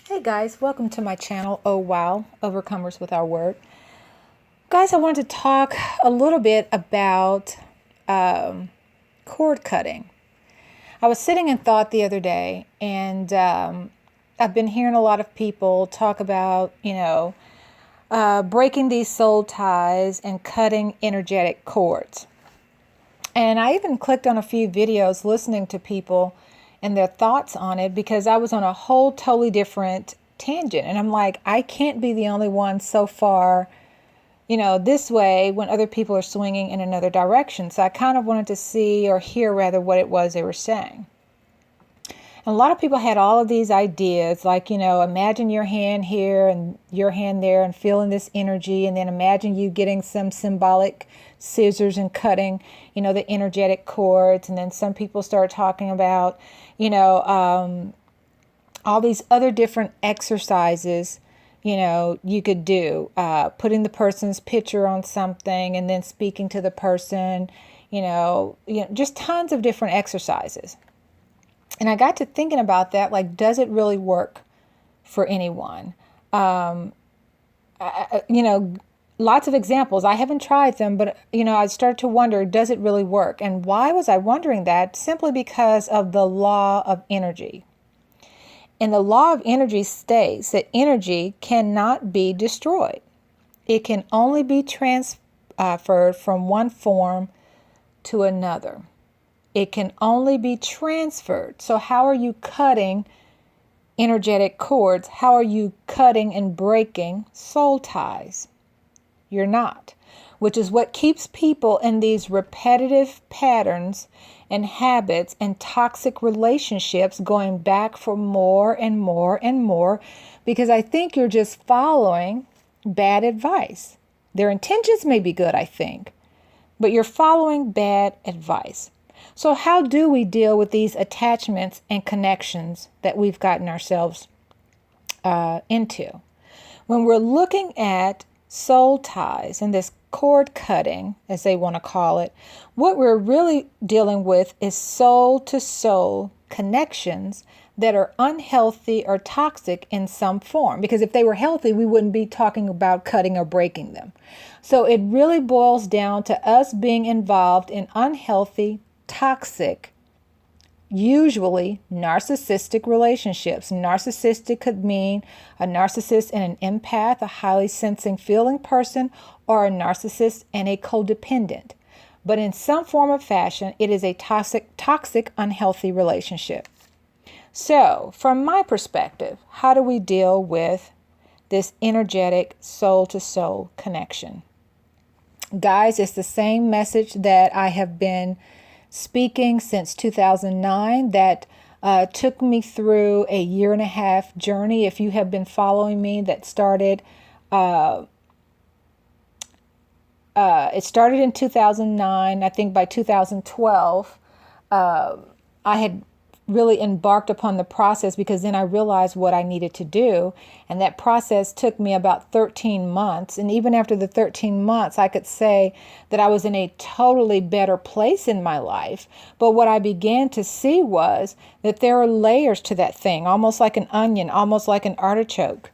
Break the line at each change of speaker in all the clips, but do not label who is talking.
Hey guys, welcome to my channel, Oh Wow, Overcomers with Our Word. Guys, I wanted to talk a little bit about cord cutting. I was sitting in thought the other day, and I've been hearing a lot of people talk about, breaking these soul ties and cutting energetic cords. And I even clicked on a few videos listening to people and their thoughts on it because I was on a whole totally different tangent. And I'm like, I can't be the only one so far, this way when other people are swinging in another direction. So I kind of wanted to see or hear rather what it was they were saying. And a lot of people had all of these ideas like, imagine your hand here and your hand there and feeling this energy. And then imagine you getting some symbolic scissors and cutting, the energetic cords. And then some people start talking about, all these other different exercises, you could do, putting the person's picture on something and then speaking to the person, just tons of different exercises. And I got to thinking about that, like, does it really work for anyone? Lots of examples. I haven't tried them, but, I started to wonder, does it really work? And why was I wondering that? Simply because of the law of energy. And the law of energy states that energy cannot be destroyed. It can only be transferred from one form to another. It can only be transferred. So how are you cutting energetic cords? How are you cutting and breaking soul ties? You're not, which is what keeps people in these repetitive patterns and habits and toxic relationships going back for more and more and more, because I think you're just following bad advice. Their intentions may be good, I think, but you're following bad advice. So how do we deal with these attachments and connections that we've gotten ourselves into? When we're looking at soul ties and this cord cutting, as they want to call it, what we're really dealing with is soul to soul connections that are unhealthy or toxic in some form. Because if they were healthy, we wouldn't be talking about cutting or breaking them. So it really boils down to us being involved in unhealthy, toxic, usually narcissistic relationships. Narcissistic could mean a narcissist and an empath, a highly sensing, feeling person, or a narcissist and a codependent. But in some form or fashion, it is a toxic, unhealthy relationship. So, from my perspective, how do we deal with this energetic soul-to-soul connection? Guys, it's the same message that I have been speaking since 2009 that took me through a 1.5 year journey. If you have been following me, that started, it started in 2009. I think by 2012, I had really embarked upon the process, because then I realized what I needed to do. And that process took me about 13 months. And even after the 13 months, I could say that I was in a totally better place in my life. But what I began to see was that there are layers to that thing, almost like an onion, almost like an artichoke.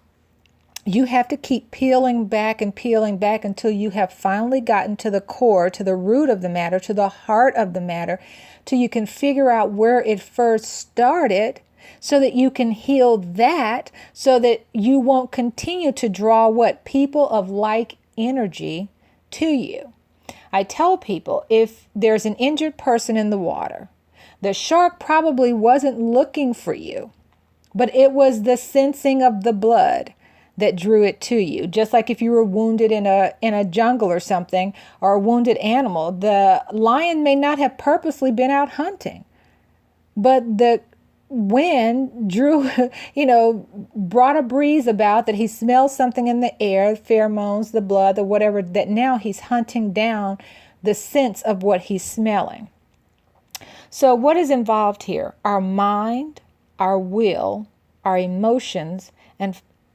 You have to keep peeling back until you have finally gotten to the core, to the root of the matter, to the heart of the matter, till you can figure out where it first started, so that you can heal that, so that you won't continue to draw what people of like energy to you. I tell people, if there's an injured person in the water, the shark probably wasn't looking for you, but it was the sensing of the blood that drew it to you. Just like if you were wounded in a jungle or something, or a wounded animal, the lion may not have purposely been out hunting, but the wind drew, brought a breeze about, that he smells something in the air, pheromones, the blood, the whatever, that now he's hunting down the sense of what he's smelling. So what is involved here? Our mind, our will, our emotions,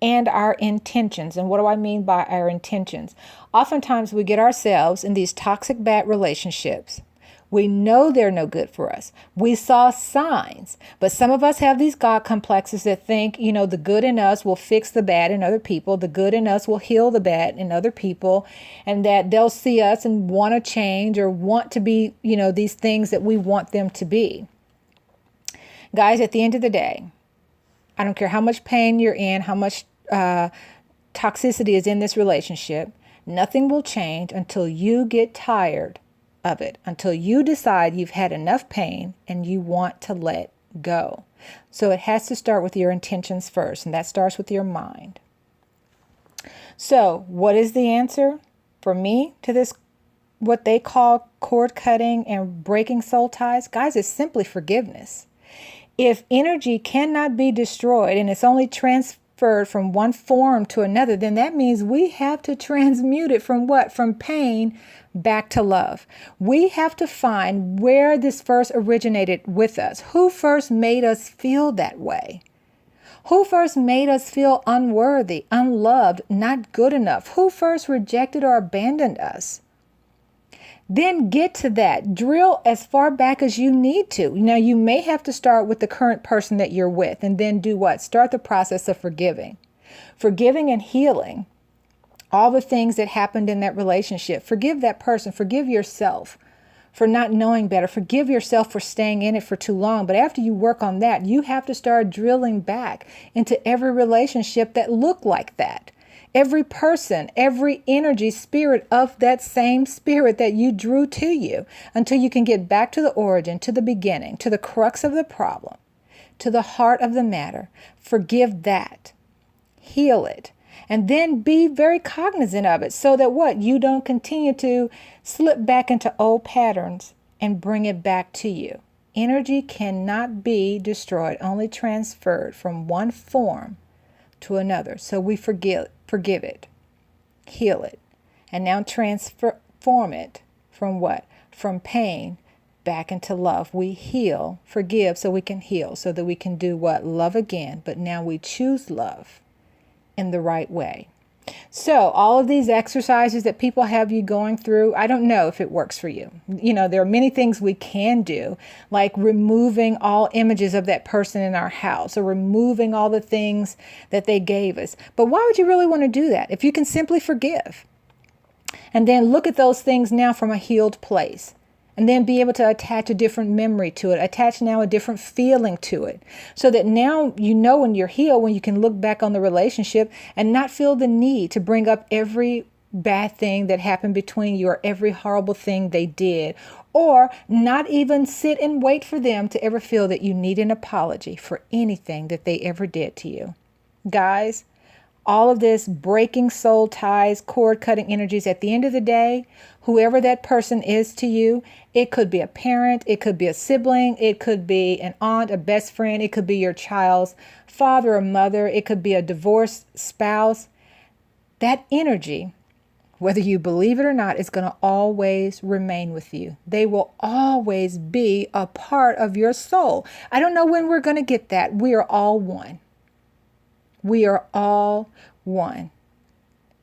and our intentions. And what do I mean by our intentions? Oftentimes we get ourselves in these toxic, bad relationships. We know they're no good for us. We saw signs. But some of us have these God complexes that think, the good in us will fix the bad in other people. The good in us will heal the bad in other people. And that they'll see us and want to change or want to be, these things that we want them to be. Guys, at the end of the day, I don't care how much pain you're in, how much toxicity is in this relationship. Nothing will change until you get tired of it, until you decide you've had enough pain and you want to let go. So it has to start with your intentions first, and that starts with your mind. So what is the answer for me to this, what they call cord cutting and breaking soul ties? Guys, it's simply forgiveness. If energy cannot be destroyed and it's only transferred from one form to another, then that means we have to transmute it from what? From pain back to love. We have to find where this first originated with us. Who first made us feel that way? Who first made us feel unworthy, unloved, not good enough? Who first rejected or abandoned us? Then get to that. Drill as far back as you need to. Now, you may have to start with the current person that you're with and then do what? Start the process of forgiving. Forgiving and healing all the things that happened in that relationship. Forgive that person. Forgive yourself for not knowing better. Forgive yourself for staying in it for too long. But after you work on that, you have to start drilling back into every relationship that looked like that. Every person, every energy, spirit of that same spirit that you drew to you, until you can get back to the origin, to the beginning, to the crux of the problem, to the heart of the matter. Forgive that. Heal it. And then be very cognizant of it so that what? You don't continue to slip back into old patterns and bring it back to you. Energy cannot be destroyed, only transferred from one form to another. So we forgive it, heal it, and now transform it from what? From pain back into love. We heal, forgive so we can heal, so that we can do what? Love again. But now we choose love in the right way. So all of these exercises that people have you going through, I don't know if it works for you. There are many things we can do, like removing all images of that person in our house or removing all the things that they gave us. But why would you really want to do that if you can simply forgive? And then look at those things now from a healed place. And then be able to attach a different memory to it, attach now a different feeling to it. So that now when you're healed, when you can look back on the relationship and not feel the need to bring up every bad thing that happened between you or every horrible thing they did, or not even sit and wait for them to ever feel that you need an apology for anything that they ever did to you. Guys, all of this breaking soul ties, cord cutting energies, at the end of the day, whoever that person is to you, it could be a parent, it could be a sibling, it could be an aunt, a best friend, it could be your child's father or mother, it could be a divorced spouse. That energy, whether you believe it or not, is going to always remain with you. They will always be a part of your soul. I don't know when we're going to get that. We are all one. We are all one.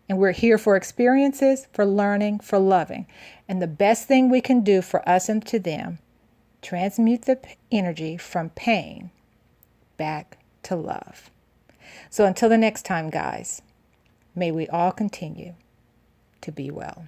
And we're here for experiences, for learning, for loving. And the best thing we can do for us and to them, transmute the energy from pain back to love. So until the next time, guys, may we all continue to be well.